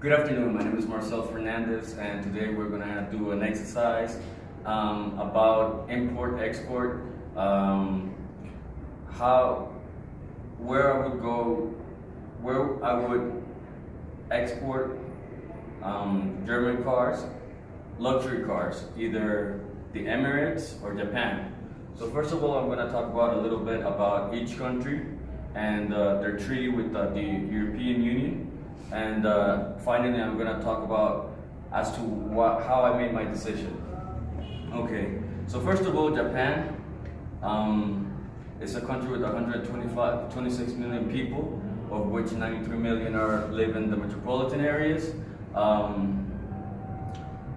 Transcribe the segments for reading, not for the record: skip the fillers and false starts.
Good afternoon, my name is Marcel Fernandez, and today we're going to do an exercise about import-export, where I would go, where I would export German cars, luxury cars, either the Emirates or Japan. So first of all, I'm going to talk about a little bit about each country and their treaty with the European Union. And finally, I'm going to talk about as to how I made my decision. Okay, so first of all, Japan is a country with 26 million people, of which 93 million live in the metropolitan areas.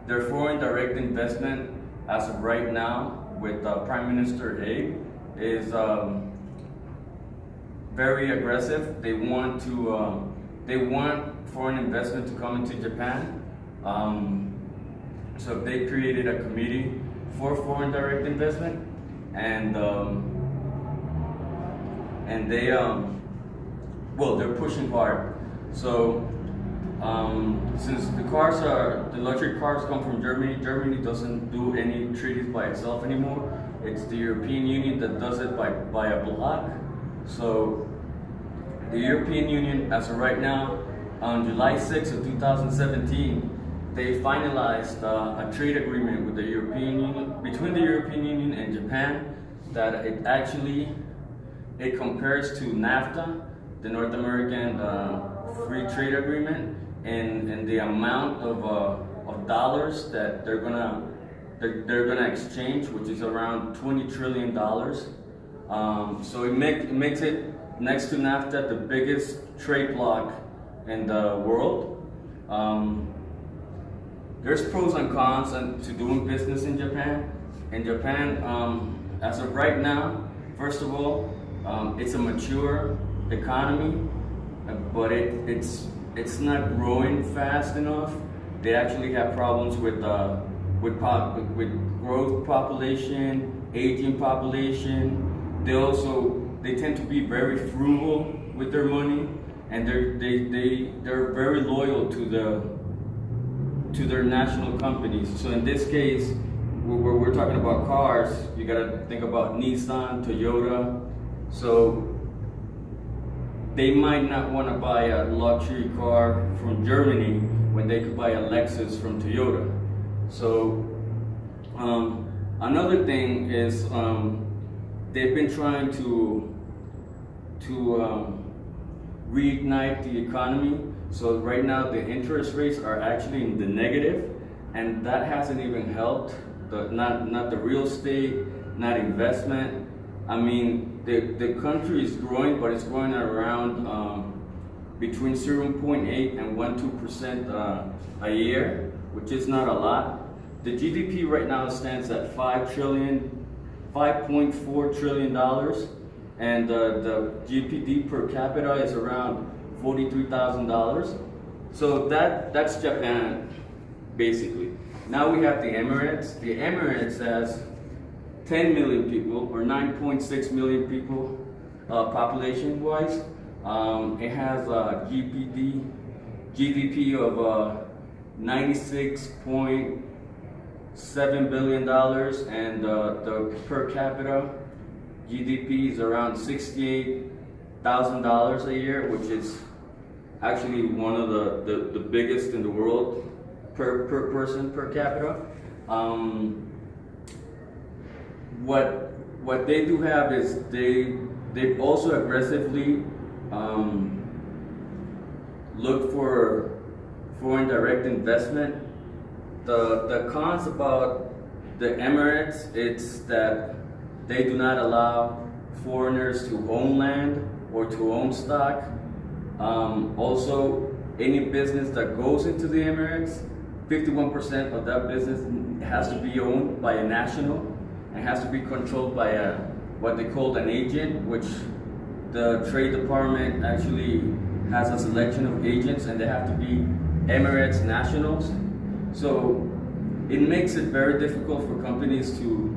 Their foreign direct investment, as of right now, with Prime Minister Abe, is very aggressive. They want foreign investment to come into Japan. So they created a committee for foreign direct investment, and they're pushing hard. So since the luxury cars come from Germany, Germany doesn't do any treaties by itself anymore. It's the European Union that does it by a block. So the European Union, as of right now, on July 6th of 2017, they finalized a trade agreement with the European Union, between the European Union and Japan, that it compares to NAFTA, the North American Free Trade Agreement, and the amount of dollars that they're gonna exchange, which is around $20 trillion. So it makes it, next to NAFTA, the biggest trade bloc in the world. There's pros and cons to doing business in Japan. In Japan, as of right now, first of all, it's a mature economy, but it's not growing fast enough. They actually have problems with growth population, aging population. They tend to be very frugal with their money, and they're very loyal to their national companies. So in this case, where we're talking about cars, you gotta think about Nissan, Toyota. So they might not want to buy a luxury car from Germany when they could buy a Lexus from Toyota. So another thing is they've been trying to reignite the economy. So right now the interest rates are actually in the negative, and that hasn't even helped not the real estate, not investment. I mean, the country is growing, but it's growing at around between 0.8 and 1-2% a year, which is not a lot. The GDP right now stands at $5.4 trillion, and the GDP per capita is around $43,000. So that's Japan, basically. Now we have the Emirates. The Emirates has 10 million people, or 9.6 million people population-wise. It has a GDP of $96.7 billion, and the per capita GDP is around $68,000 a year, which is actually one of the biggest in the world per person per capita. What they do have is they also aggressively look for foreign direct investment. The cons about the Emirates, it's that they do not allow foreigners to own land or to own stock. Also, any business that goes into the Emirates, 51% of that business has to be owned by a national and has to be controlled by what they call an agent, which the Trade Department actually has a selection of agents, and they have to be Emirates nationals. So it makes it very difficult for companies to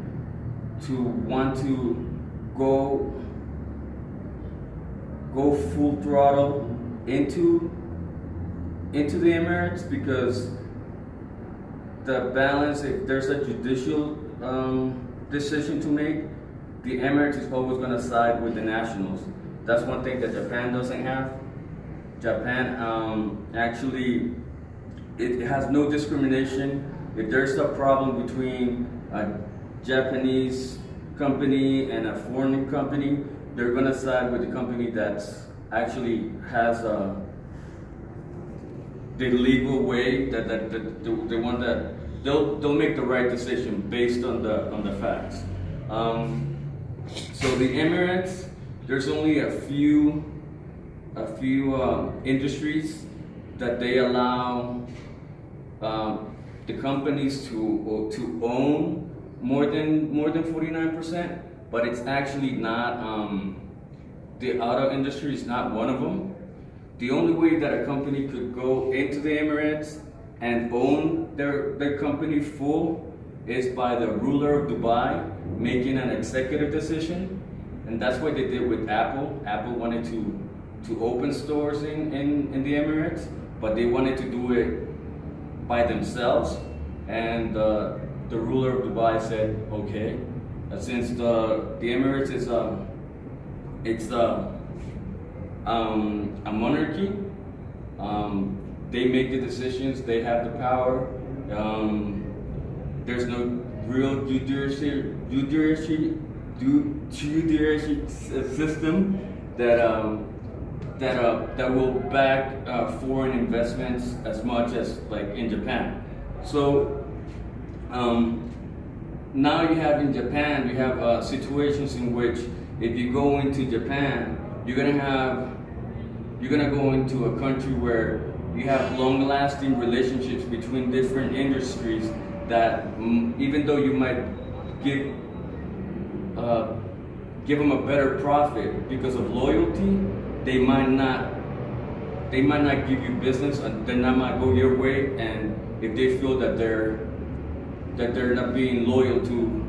want to go full throttle into into the Emirates because the balance, if there's a judicial decision to make, the Emirates is always going to side with the nationals. That's one thing that Japan doesn't have. Japan actually, it has no discrimination. If there's a problem between a Japanese company and a foreign company, they're going to side with the company that's actually has the legal way, the one that they'll make the right decision based on the facts. So the Emirates, there's only a few industries that they allow the companies to own more than 49%, but it's actually not. The auto industry is not one of them. The only way that a company could go into the Emirates and own their company full is by the ruler of Dubai making an executive decision, and that's what they did with Apple. Apple wanted to open stores in the Emirates, but they wanted to do it by themselves, and the ruler of Dubai said, okay, since the Emirates is a monarchy, they make the decisions, they have the power. There's no real judiciary system that will back foreign investments as much as like in Japan. So now you have in Japan, you have situations in which if you go into Japan, you're gonna go into a country where you have long-lasting relationships between different industries that even though you might give them a better profit because of loyalty, they might not give you business, and they might go your way, and if they feel that they're not being loyal to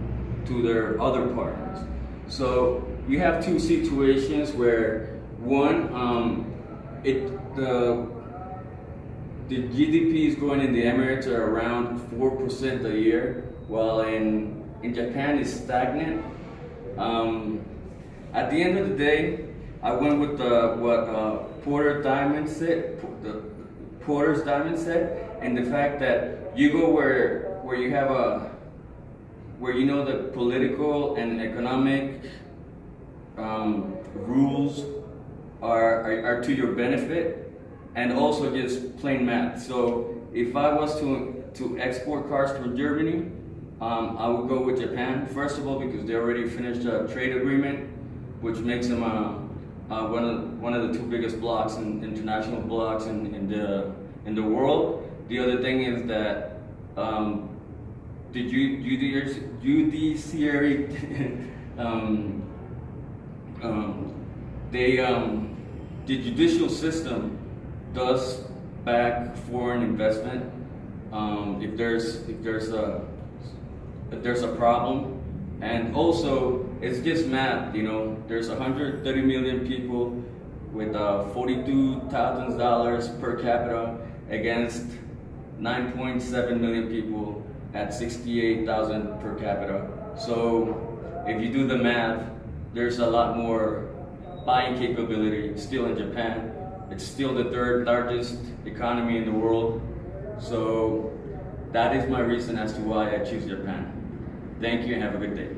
their other partners. So you have two situations where one, the GDP is growing in the Emirates at around 4% a year, while in Japan it's stagnant. At the end of the day, I went with what Porter's Diamond said, and the fact that you go where you have where you know the political and economic rules are to your benefit, and also just plain math. So if I was to export cars from Germany, I would go with Japan. First of all, because they already finished a trade agreement, which makes them one of the two biggest blocks, international blocks in the world. The other thing is that the judiciary the judicial system does back foreign investment if there's a problem, and also it's just math. You know, there's 130 million people with $42,000 per capita against 9.7 million people at 68,000 per capita. So if you do the math, there's a lot more buying capability still in Japan. It's still the third largest economy in the world. So that is my reason as to why I choose Japan. Thank you and have a good day.